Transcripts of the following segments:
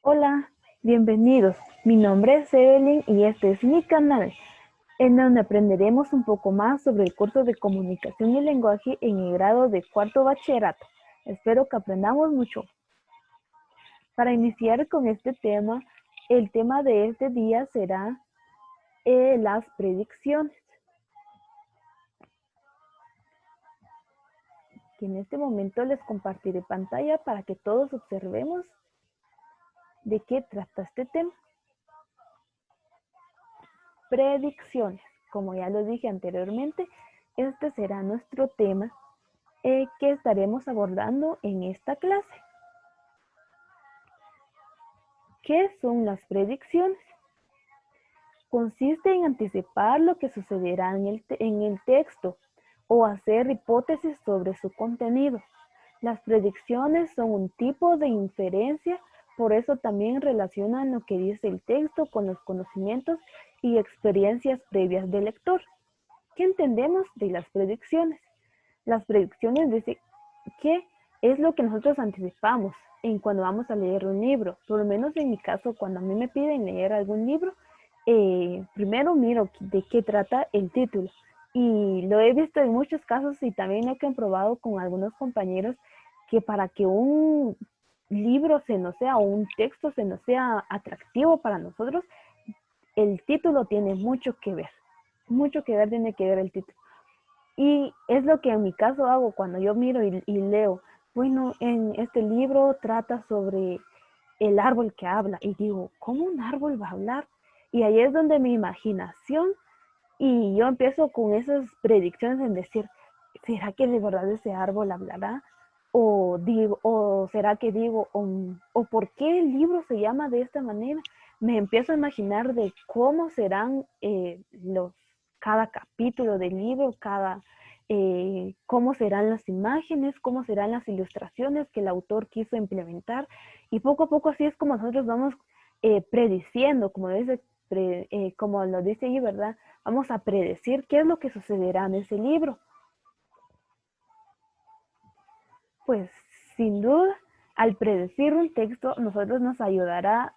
Hola, bienvenidos. Mi nombre es Evelyn y este es mi canal, en donde aprenderemos un poco más sobre el curso de comunicación y lenguaje en el grado de cuarto bachillerato. Espero que aprendamos mucho. Para iniciar con este tema, el tema de este día será las predicciones. Que en este momento les compartiré pantalla para que todos observemos de qué trata este tema. Predicciones. Como ya lo dije anteriormente, este será nuestro tema que estaremos abordando en esta clase. ¿Qué son las predicciones? Consiste en anticipar lo que sucederá en el texto o hacer hipótesis sobre su contenido. Las predicciones son un tipo de inferencia, por eso también relacionan lo que dice el texto con los conocimientos y experiencias previas del lector. ¿Qué entendemos de las predicciones? Las predicciones dicen que es lo que nosotros anticipamos en cuando vamos a leer un libro. Por lo menos en mi caso, cuando a mí me piden leer algún libro, primero miro de qué trata el título. Y lo he visto en muchos casos y también lo he comprobado con algunos compañeros que para que un libro se nos sea o un texto se nos sea atractivo para nosotros, el título tiene mucho que ver. Mucho que ver tiene que ver el título. Y es lo que en mi caso hago cuando yo miro y leo. Bueno, en este libro trata sobre el árbol que habla. Y digo, ¿cómo un árbol va a hablar? Y ahí es donde mi imaginación y yo empiezo con esas predicciones en decir, ¿será que de verdad ese árbol hablará? O será que digo, o por qué el libro se llama de esta manera. Me empiezo a imaginar de cómo serán cada capítulo del libro, cómo serán las imágenes, cómo serán las ilustraciones que el autor quiso implementar. Y poco a poco así es como nosotros vamos prediciendo, como lo dice ahí, ¿verdad? Vamos a predecir qué es lo que sucederá en ese libro. Pues sin duda, al predecir un texto, nosotros nos ayudará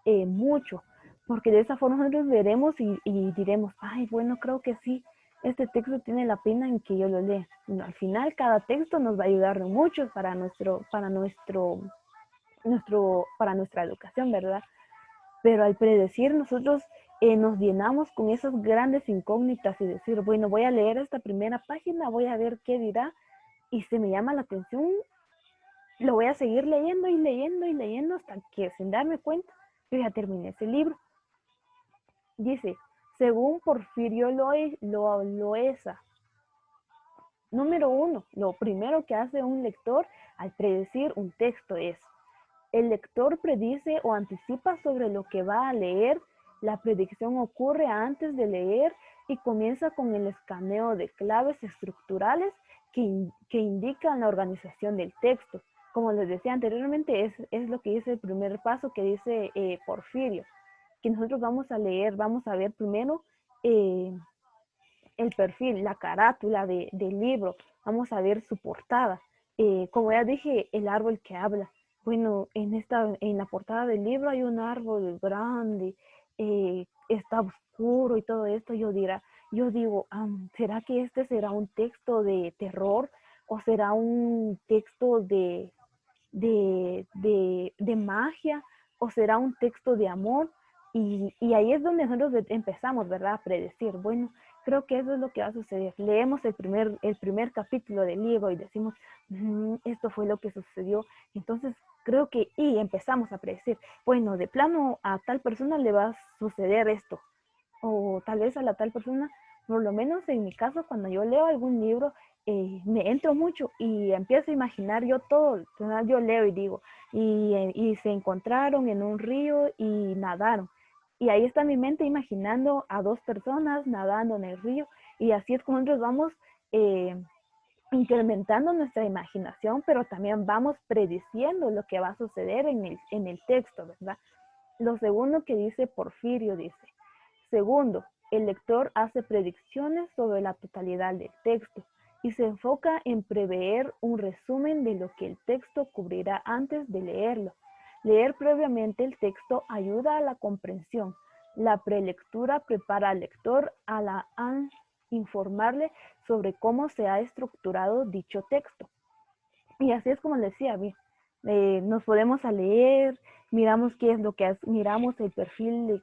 mucho, porque de esa forma nosotros veremos y diremos, ay, bueno, creo que sí, este texto tiene la pena en que yo lo lea. Bueno, al final, cada texto nos va a ayudar mucho para nuestra educación, ¿verdad? Pero al predecir, nosotros nos llenamos con esas grandes incógnitas y decir, bueno, voy a leer esta primera página, voy a ver qué dirá, y se me llama la atención, lo voy a seguir leyendo y leyendo y leyendo hasta que sin darme cuenta yo ya terminé ese libro. Dice, según Porfirio Loesa, número 1, lo primero que hace un lector al predecir un texto es, el lector predice o anticipa sobre lo que va a leer. La predicción ocurre antes de leer y comienza con el escaneo de claves estructurales que indican la organización del texto. Como les decía anteriormente, es lo que dice el primer paso que dice Porfirio, que nosotros vamos a leer, vamos a ver primero eh, el perfil, la carátula del libro, vamos a ver su portada. Como ya dije, el árbol que habla. Bueno, en la portada del libro hay un árbol grande, está oscuro y todo esto. Yo digo, ¿será que este será un texto de terror o será un texto de magia o será un texto de amor? Y ahí es donde nosotros empezamos, ¿verdad? A predecir, bueno, creo que eso es lo que va a suceder. Leemos el primer capítulo del libro y decimos, esto fue lo que sucedió. Entonces, creo que, y empezamos a predecir, bueno, de plano a tal persona le va a suceder esto. O tal vez a la tal persona, por lo menos en mi caso, cuando yo leo algún libro, me entro mucho y empiezo a imaginar yo todo. ¿Verdad? Yo leo y digo, y se encontraron en un río y nadaron. Y ahí está mi mente imaginando a dos personas nadando en el río y así es como nosotros vamos eh, incrementando nuestra imaginación, pero también vamos prediciendo lo que va a suceder en el texto, ¿verdad? Lo segundo que dice Porfirio dice, segundo, el lector hace predicciones sobre la totalidad del texto y se enfoca en prever un resumen de lo que el texto cubrirá antes de leerlo. Leer previamente el texto ayuda a la comprensión. La prelectura prepara al lector a informarle sobre cómo se ha estructurado dicho texto. Y así es como les decía, nos podemos a leer, miramos qué es lo que miramos el perfil de,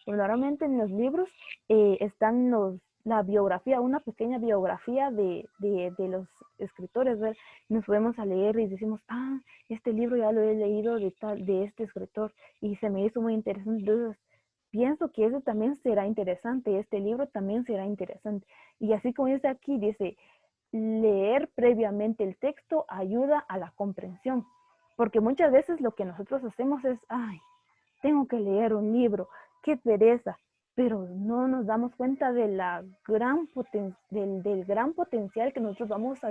normalmente en los libros están la biografía, una pequeña biografía de los escritores, ¿ver? Nos podemos a leer y decimos, este libro ya lo he leído de este escritor y se me hizo muy interesante. Entonces, pienso que ese también será interesante, este libro también será interesante. Y así como dice aquí, dice, leer previamente el texto ayuda a la comprensión, porque muchas veces lo que nosotros hacemos es, tengo que leer un libro, qué pereza, pero no nos damos cuenta de la del gran potencial que nosotros vamos a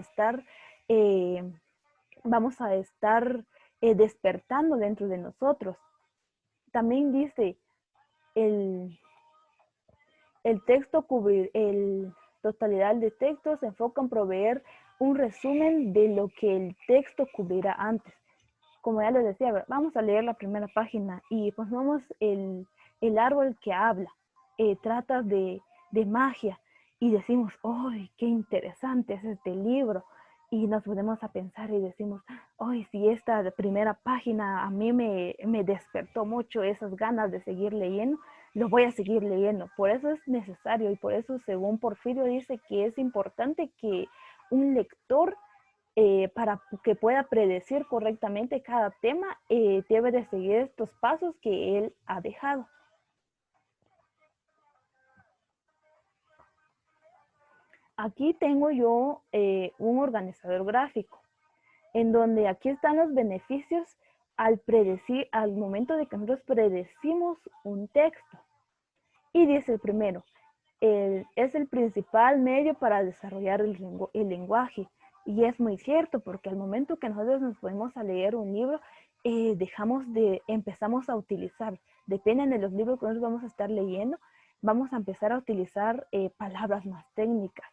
estar despertando dentro de nosotros. También dice, el texto totalidad de texto se enfoca en proveer un resumen de lo que el texto cubrirá antes. Como ya les decía, vamos a leer la primera página y pues vamos el árbol que habla, trata de magia y decimos, ¡ay, qué interesante es este libro! Y nos ponemos a pensar y decimos, ¡ay, si esta primera página a mí me despertó mucho esas ganas de seguir leyendo! Lo voy a seguir leyendo. Por eso es necesario y por eso, según Porfirio, dice que es importante que un lector, para que pueda predecir correctamente cada tema, debe de seguir estos pasos que él ha dejado. Aquí tengo yo un organizador gráfico, en donde aquí están los beneficios al momento de que nosotros predecimos un texto. Y dice el primero, es el principal medio para desarrollar el lenguaje. Y es muy cierto, porque al momento que nosotros nos ponemos a leer un libro, empezamos a utilizar, depende de los libros que nosotros vamos a estar leyendo, vamos a empezar a utilizar palabras más técnicas.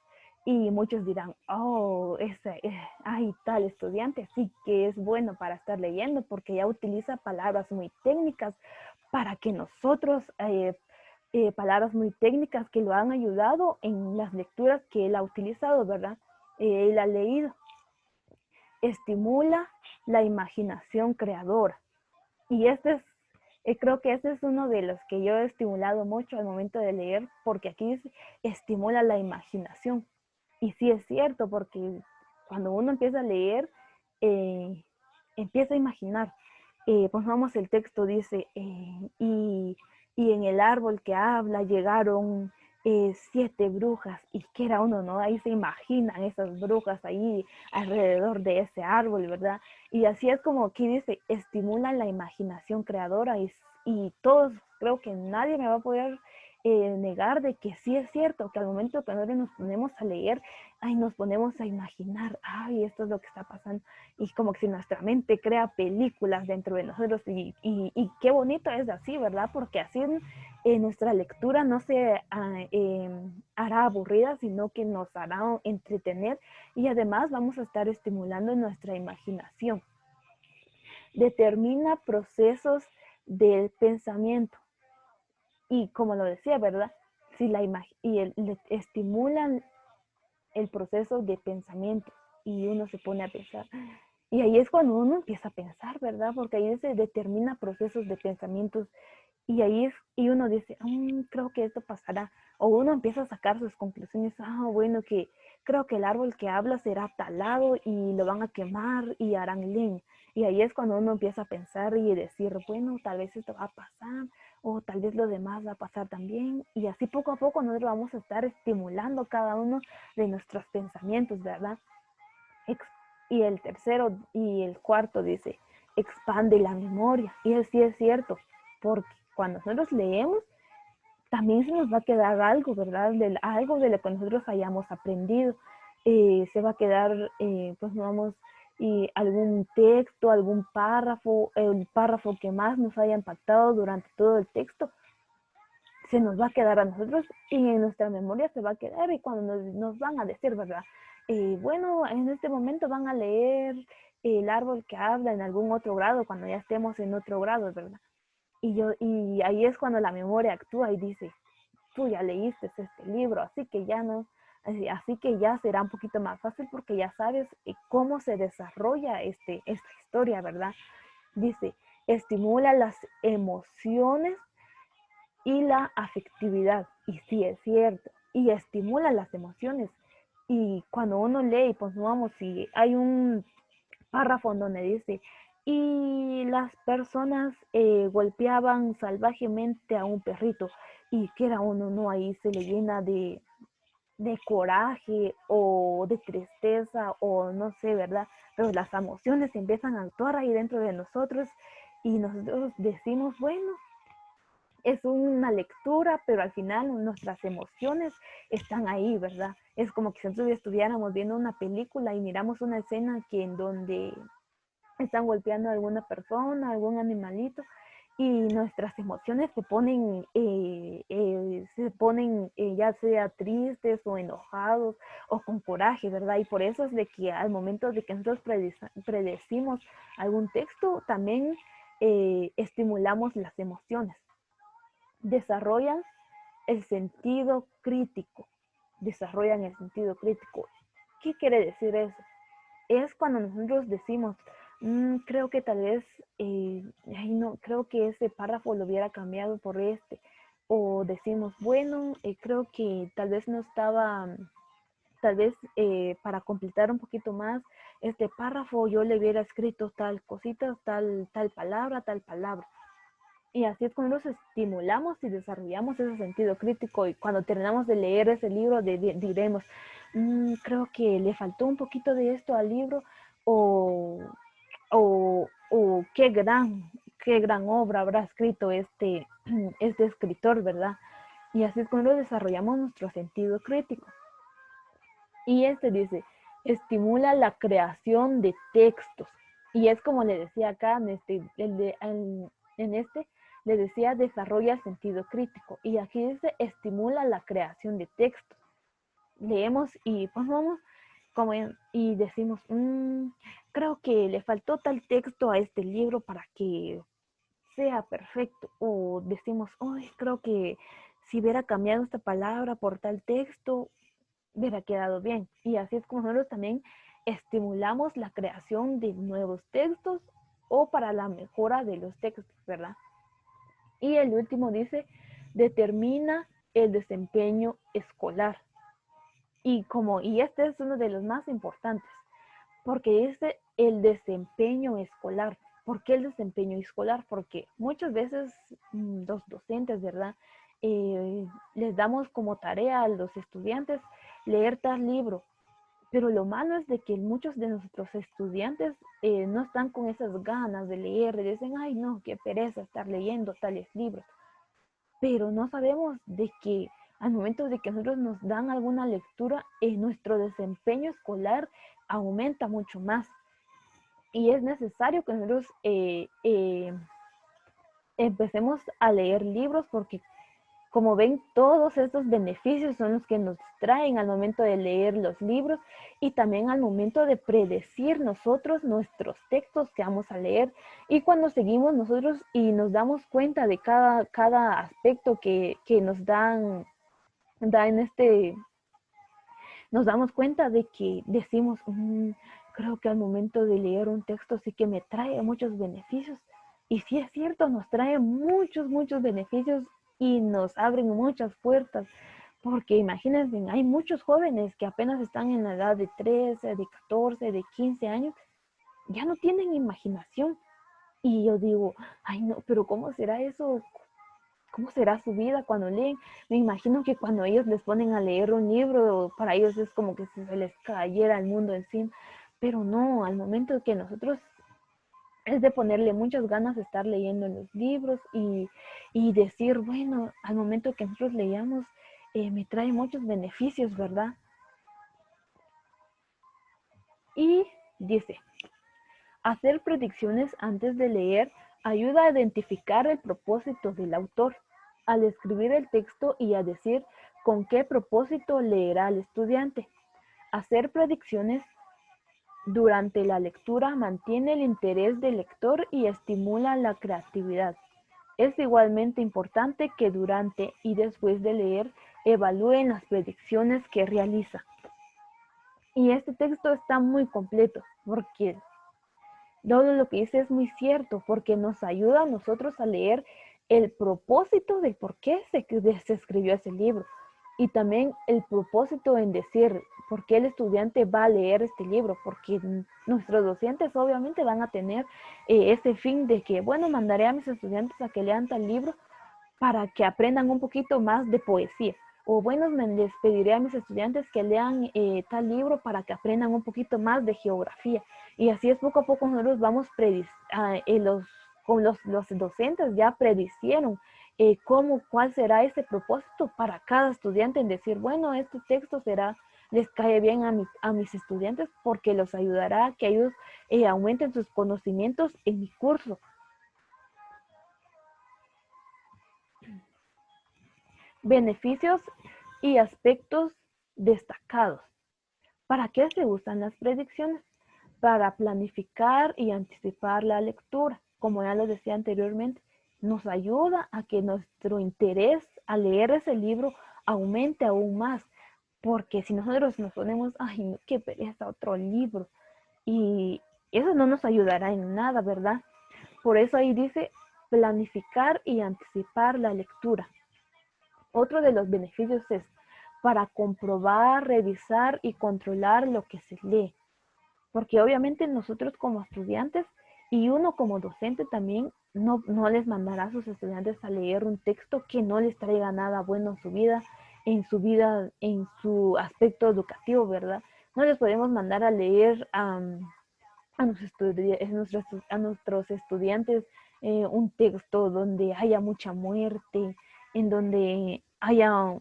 Y muchos dirán, tal estudiante sí que es bueno para estar leyendo porque ya utiliza palabras muy técnicas para que nosotros, palabras muy técnicas que lo han ayudado en las lecturas que él ha utilizado, ¿verdad? Él ha leído. Estimula la imaginación creadora. Y creo que este es uno de los que yo he estimulado mucho al momento de leer, porque aquí dice, estimula la imaginación. Y sí es cierto, porque cuando uno empieza a leer, empieza a imaginar. Pues vamos, el texto dice, y en el árbol que habla llegaron 7 brujas, y que era uno, ¿no? Ahí se imaginan esas brujas ahí alrededor de ese árbol, ¿verdad? Y así es como aquí dice, estimula la imaginación creadora y todos, creo que nadie me va a poder negar de que sí es cierto, que al momento que nosotros nos ponemos a leer, nos ponemos a imaginar, esto es lo que está pasando, y como que si nuestra mente crea películas dentro de nosotros, y qué bonito es así, ¿verdad? Porque así nuestra lectura no se hará aburrida, sino que nos hará entretener, y además vamos a estar estimulando nuestra imaginación. Determina procesos del pensamiento. Y como lo decía, ¿verdad? Si estimulan el proceso de pensamiento y uno se pone a pensar. Y ahí es cuando uno empieza a pensar, ¿verdad? Porque ahí se determina procesos de pensamientos y y uno dice, creo que esto pasará. O uno empieza a sacar sus conclusiones, bueno, que creo que el árbol que habla será talado y lo van a quemar y harán leña. Y ahí es cuando uno empieza a pensar y decir, bueno, tal vez esto va a pasar, o tal vez lo demás va a pasar también. Y así poco a poco nosotros vamos a estar estimulando cada uno de nuestros pensamientos, ¿verdad? Y el tercero y el cuarto dice, expande la memoria. Y eso sí es cierto, porque cuando nosotros leemos, también se nos va a quedar algo, ¿verdad? Algo de lo que nosotros hayamos aprendido. Se va a quedar, pues vamos, algún texto, algún párrafo, el párrafo que más nos haya impactado durante todo el texto, se nos va a quedar a nosotros y en nuestra memoria se va a quedar, y cuando nos van a decir, ¿verdad? Bueno, en este momento van a leer el árbol que habla en algún otro grado, cuando ya estemos en otro grado, ¿verdad? Y ahí es cuando la memoria actúa y dice, tú ya leíste este libro, así que ya no, así que ya será un poquito más fácil porque ya sabes cómo se desarrolla esta historia, ¿verdad? Dice, estimula las emociones y la afectividad. Y sí, es cierto. Y estimula las emociones. Y cuando uno lee, pues vamos, si hay un párrafo donde dice, y las personas golpeaban salvajemente a un perrito, y que era uno, no, ahí se le llena de coraje o de tristeza o no sé, ¿verdad? Pero las emociones empiezan a actuar ahí dentro de nosotros y nosotros decimos, bueno, es una lectura, pero al final nuestras emociones están ahí, ¿verdad? Es como que si nosotros estuviéramos viendo una película y miramos una escena que en donde están golpeando a alguna persona, algún animalito, y nuestras emociones se ponen ya sea tristes o enojados o con coraje, ¿verdad? Y por eso es de que al momento de que nosotros predecimos algún texto, también estimulamos las emociones. Desarrollan el sentido crítico. Desarrollan el sentido crítico. ¿Qué quiere decir eso? Es cuando nosotros decimos, creo que tal vez, no, creo que ese párrafo lo hubiera cambiado por este. O decimos, bueno, creo que tal vez no estaba, tal vez para completar un poquito más este párrafo yo le hubiera escrito tal cosita, tal palabra, tal palabra. Y así es cuando nos estimulamos y desarrollamos ese sentido crítico y cuando terminamos de leer ese libro diremos, creo que le faltó un poquito de esto al libro o, o qué gran obra habrá escrito este escritor, ¿verdad? Y así es cuando desarrollamos nuestro sentido crítico. Y este dice, estimula la creación de textos. Y es como le decía acá, en este le decía, desarrolla el sentido crítico. Y aquí dice, estimula la creación de textos. Leemos y pues vamos y decimos, creo que le faltó tal texto a este libro para que sea perfecto. O decimos, creo que si hubiera cambiado esta palabra por tal texto, hubiera quedado bien. Y así es como nosotros también estimulamos la creación de nuevos textos o para la mejora de los textos, ¿verdad? Y el último dice, determina el desempeño escolar. Y este es uno de los más importantes, porque dice el desempeño escolar. ¿Por qué el desempeño escolar? Porque muchas veces los docentes, ¿verdad? Les damos como tarea a los estudiantes leer tal libro, pero lo malo es de que muchos de nuestros estudiantes no están con esas ganas de leer, y dicen, ay no, qué pereza estar leyendo tales libros, pero no sabemos de que al momento de que nosotros nos dan alguna lectura, nuestro desempeño escolar aumenta mucho más. Y es necesario que nosotros empecemos a leer libros porque, como ven, todos estos beneficios son los que nos traen al momento de leer los libros y también al momento de predecir nosotros nuestros textos que vamos a leer. Y cuando seguimos nosotros y nos damos cuenta de cada aspecto que nos dan nos damos cuenta de que decimos, creo que al momento de leer un texto sí que me trae muchos beneficios. Y sí es cierto, nos trae muchos beneficios y nos abren muchas puertas. Porque imagínense, hay muchos jóvenes que apenas están en la edad de 13, de 14, de 15 años, ya no tienen imaginación. Y yo digo, ay no, pero ¿cómo será eso? ¿Cómo será su vida cuando leen? Me imagino que cuando ellos les ponen a leer un libro, para ellos es como que si se les cayera el mundo encima. Pero no, al momento que nosotros es de ponerle muchas ganas de estar leyendo los libros y decir, bueno, al momento que nosotros leíamos, me trae muchos beneficios, ¿verdad? Y dice, hacer predicciones antes de leer ayuda a identificar el propósito del autor al escribir el texto y a decir con qué propósito leerá el estudiante. Hacer predicciones durante la lectura mantiene el interés del lector y estimula la creatividad. Es igualmente importante que durante y después de leer evalúen las predicciones que realiza. Y este texto está muy completo porque todo lo que dice es muy cierto, porque nos ayuda a nosotros a leer el propósito de por qué se escribió ese libro y también el propósito en decir por qué el estudiante va a leer este libro, porque nuestros docentes obviamente van a tener ese fin de que, bueno, mandaré a mis estudiantes a que lean tal libro para que aprendan un poquito más de poesía. O bueno, les pediré a mis estudiantes que lean tal libro para que aprendan un poquito más de geografía. Y así es poco a poco nosotros vamos los docentes ya predicieron cuál será ese propósito para cada estudiante en decir, bueno, este texto les cae bien a mis estudiantes porque los ayudará a que ellos aumenten sus conocimientos en mi curso. Beneficios y aspectos destacados. ¿Para qué se usan las predicciones? Para planificar y anticipar la lectura. Como ya lo decía anteriormente, nos ayuda a que nuestro interés a leer ese libro aumente aún más. Porque si nosotros nos ponemos, ay, qué pereza, otro libro. Y eso no nos ayudará en nada, ¿verdad? Por eso ahí dice planificar y anticipar la lectura. Otro de los beneficios es para comprobar, revisar y controlar lo que se lee. Porque obviamente nosotros como estudiantes y uno como docente también no les mandará a sus estudiantes a leer un texto que no les traiga nada bueno en su aspecto educativo, ¿verdad? No les podemos mandar a leer a nuestros estudiantes un texto donde haya mucha muerte, en donde haya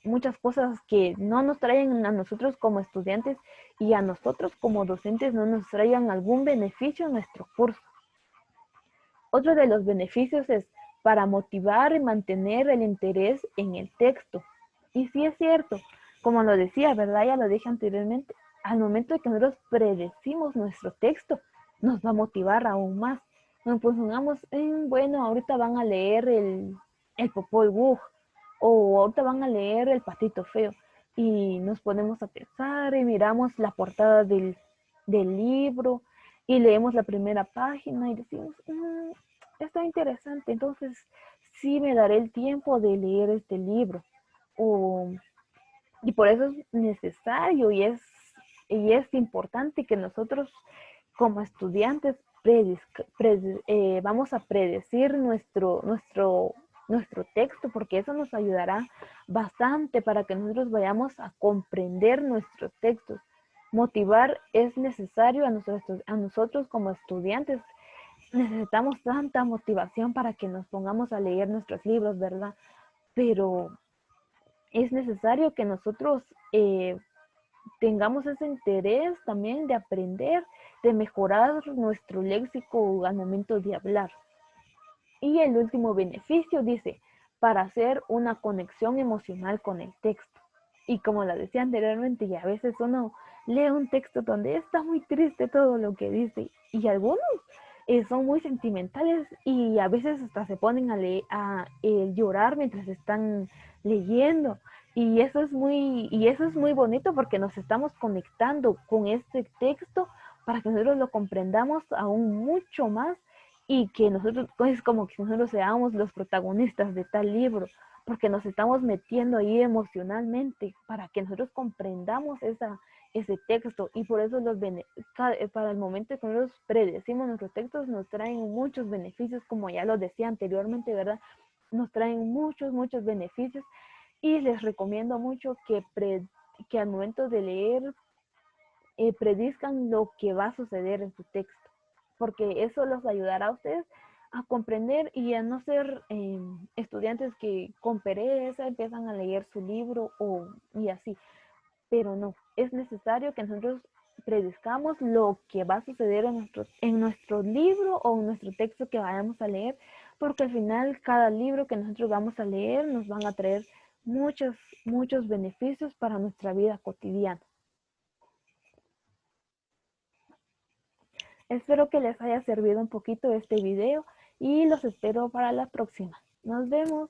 muchas cosas que no nos traen a nosotros como estudiantes y a nosotros como docentes no nos traigan algún beneficio en nuestro curso. Otro de los beneficios es para motivar y mantener el interés en el texto. Y sí es cierto, como lo decía, ¿verdad? Ya lo dije anteriormente, al momento de que nosotros predecimos nuestro texto, nos va a motivar aún más. Nos pongamos, bueno, ahorita van a leer el Popol Vuh, o ahorita van a leer El Patito Feo, y nos ponemos a pensar y miramos la portada del libro y leemos la primera página y decimos, está interesante, entonces sí me daré el tiempo de leer este libro. O, y por eso es necesario y es importante que nosotros como estudiantes vamos a predecir nuestro texto, porque eso nos ayudará bastante para que nosotros vayamos a comprender nuestros textos. Motivar es necesario a nosotros como estudiantes. Necesitamos tanta motivación para que nos pongamos a leer nuestros libros, ¿verdad? Pero es necesario que nosotros tengamos ese interés también de aprender, de mejorar nuestro léxico al momento de hablar. Y el último beneficio dice, para hacer una conexión emocional con el texto. Y como la decía anteriormente, y a veces uno lee un texto donde está muy triste todo lo que dice, y algunos son muy sentimentales y a veces hasta se ponen a llorar mientras están leyendo. Y eso es muy bonito porque nos estamos conectando con este texto para que nosotros lo comprendamos aún mucho más y que nosotros, es como que nosotros seamos los protagonistas de tal libro, porque nos estamos metiendo ahí emocionalmente para que nosotros comprendamos ese texto y por eso para el momento que nosotros predecimos nuestros textos nos traen muchos beneficios, como ya lo decía anteriormente, ¿verdad? Nos traen muchos beneficios y les recomiendo mucho que al momento de leer predizcan lo que va a suceder en su texto, porque eso los ayudará a ustedes a comprender y a no ser estudiantes que con pereza empiezan a leer su libro y así, pero no, es necesario que nosotros predizcamos lo que va a suceder en nuestro libro o en nuestro texto que vayamos a leer, porque al final cada libro que nosotros vamos a leer nos van a traer muchos beneficios para nuestra vida cotidiana. Espero que les haya servido un poquito este video y los espero para la próxima. Nos vemos.